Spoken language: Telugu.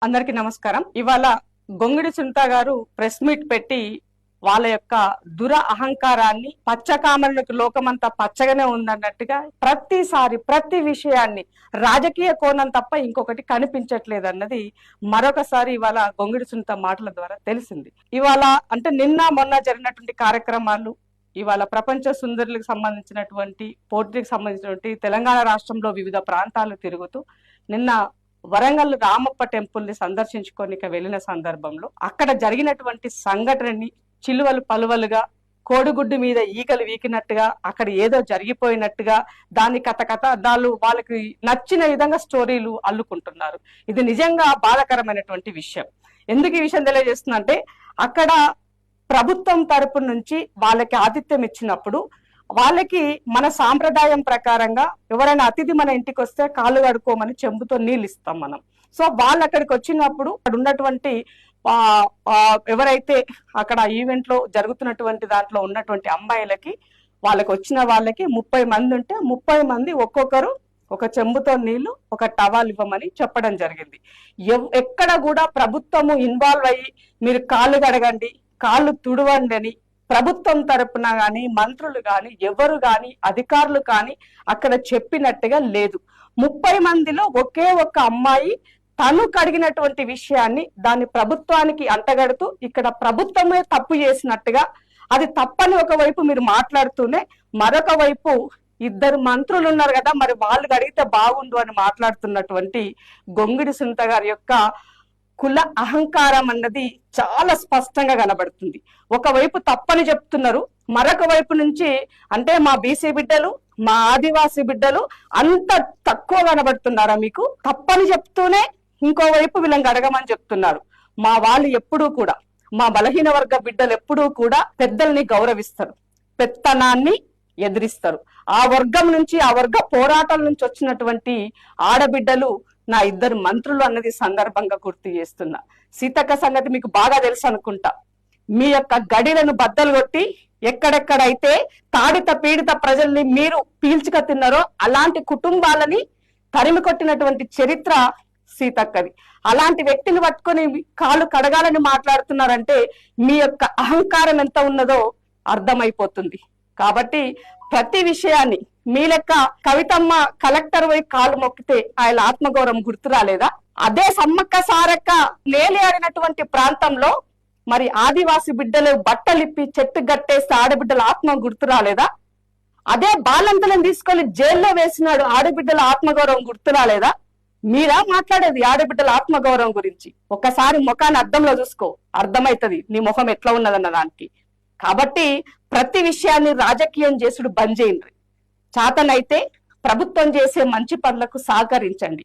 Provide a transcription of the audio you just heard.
అందరికీ నమస్కారం. ఇవాళ గొంగిడి సునీత గారు ప్రెస్ మీట్ పెట్టి వాళ్ళ యొక్క దుర అహంకారాన్ని పచ్చకామలకు లోకమంతా పచ్చగానే ఉందన్నట్టుగా ప్రతిసారి ప్రతి విషయాన్ని రాజకీయ కోణం తప్ప ఇంకొకటి కనిపించట్లేదు అన్నది మరొకసారి ఇవాళ గొంగిడి సునీత మాటల ద్వారా తెలిసింది. ఇవాళ అంటే నిన్న మొన్న జరిగినటువంటి కార్యక్రమాలు, ఇవాళ ప్రపంచ సుందరులకు సంబంధించినటువంటి పోటీకి సంబంధించినటువంటి తెలంగాణ రాష్ట్రంలో వివిధ ప్రాంతాలు తిరుగుతూ నిన్న వరంగల్ రామప్ప టెంపుల్ ని సందర్శించుకోనిక వెళ్ళిన సందర్భంలో అక్కడ జరిగినటువంటి సంఘటనని చిలువలు పలువలుగా కోడిగుడ్డు మీద ఈకలు వీకినట్టుగా అక్కడ ఏదో జరిగిపోయినట్టుగా దాని కథదాలు వాళ్ళకి నచ్చిన విధంగా స్టోరీలు అల్లుకుంటున్నారు. ఇది నిజంగా బాధాకరమైనటువంటి విషయం. ఎందుకు ఈ విషయం తెలియజేస్తుందంటే, అక్కడ ప్రభుత్వం తరపు నుంచి వాళ్ళకి ఆతిథ్యం ఇచ్చినప్పుడు వాళ్ళకి మన సాంప్రదాయం ప్రకారంగా ఎవరైనా అతిథి మన ఇంటికి వస్తే కాళ్ళు కడుక్కోమని చెంబుతో నీళ్ళు ఇస్తాం మనం. సో వాళ్ళు అక్కడికి వచ్చినప్పుడు అక్కడ ఉన్నటువంటి ఎవరైతే అక్కడ ఈవెంట్ లో జరుగుతున్నటువంటి దాంట్లో ఉన్నటువంటి అమ్మాయిలకి వాళ్ళకి వచ్చిన వాళ్ళకి 30 మంది ఉంటే 30 మంది ఒక్కొక్కరు ఒక చెంబుతో నీళ్లు ఒక టవాల్ ఇవ్వమని చెప్పడం జరిగింది. ఎక్కడ కూడా ప్రభుత్వము ఇన్వాల్వ్ అయ్యి మీరు కాళ్ళు కడగండి, కాళ్ళు తుడవండి అని ప్రభుత్వం తరపున గాని మంత్రులు గాని ఎవరు గాని అధికారులు కానీ అక్కడ చెప్పినట్టుగా లేదు. 30 మందిలో ఒకే ఒక్క అమ్మాయి తను కడిగినటువంటి విషయాన్ని దాన్ని ప్రభుత్వానికి అంటగడుతూ ఇక్కడ ప్రభుత్వమే తప్పు చేసినట్టుగా, అది తప్పని ఒకవైపు మీరు మాట్లాడుతూనే మరొక వైపు ఇద్దరు మంత్రులు ఉన్నారు కదా, మరి వాళ్ళు కడిగితే బాగుండు అని మాట్లాడుతున్నటువంటి గొంగిడి సునీత గారి యొక్క కుల అహంకారం అన్నది చాలా స్పష్టంగా కనబడుతుంది. ఒకవైపు తప్పని చెప్తున్నారు, మరొక వైపు నుంచి అంటే మా బీసీ బిడ్డలు మా ఆదివాసీ బిడ్డలు అంత తక్కువ కనబడుతున్నారా మీకు? తప్పని చెప్తూనే ఇంకోవైపు వీళ్ళని అడగమని చెప్తున్నారు. మా వాళ్ళు ఎప్పుడూ కూడా, మా బలహీన వర్గ బిడ్డలు ఎప్పుడూ కూడా పెద్దల్ని గౌరవిస్తారు, పెత్తనాన్ని ఎదిరిస్తారు. ఆ వర్గం నుంచి ఆ వర్గ పోరాటాల నుంచి వచ్చినటువంటి ఆడబిడ్డలు నా ఇద్దరు మంత్రులు అన్నది సందర్భంగా గుర్తు చేస్తున్నా. సీతక్క సంగతి మీకు బాగా తెలుసు అనుకుంటా. మీ యొక్క గడిలను బద్దలు కొట్టి ఎక్కడెక్కడైతే తాడిత పీడిత ప్రజల్ని మీరు పీల్చుక తిన్నారో అలాంటి కుటుంబాలని తరిమి కొట్టినటువంటి చరిత్ర సీతక్కది. అలాంటి వ్యక్తిని పట్టుకొని కాళ్ళు కడగాలని మాట్లాడుతున్నారంటే మీ యొక్క అహంకారం ఎంత ఉన్నదో అర్థమైపోతుంది. కాబట్టి ప్రతి విషయాన్ని మీ లెక్క కవితమ్మ కలెక్టర్ పోయి కాలు మొక్కితే ఆయన ఆత్మగౌరవం గుర్తు రాలేదా? అదే సమ్మక్క సారక్క నేలి ఆడినటువంటి ప్రాంతంలో మరి ఆదివాసి బిడ్డలు బట్టలిప్పి చెట్టు గట్టేస్తే ఆడబిడ్డల ఆత్మ గుర్తు రాలేదా? అదే బాలంతలను తీసుకొని జైల్లో వేసినాడు, ఆడబిడ్డల ఆత్మగౌరవం గుర్తు రాలేదా? మీరా మాట్లాడేది ఆడబిడ్డల ఆత్మగౌరవం గురించి? ఒక్కసారి ముఖాన్ని అద్దంలో చూసుకో, అర్థమవుతుంది నీ ముఖం ఎట్లా ఉన్నదన్న దానికి. కాబట్టి ప్రతి విషయాన్ని రాజకీయం చేసుడు బంద్ చేయండి. చాతనైతే ప్రభుత్వం చేసే మంచి పనులకు సహకరించండి.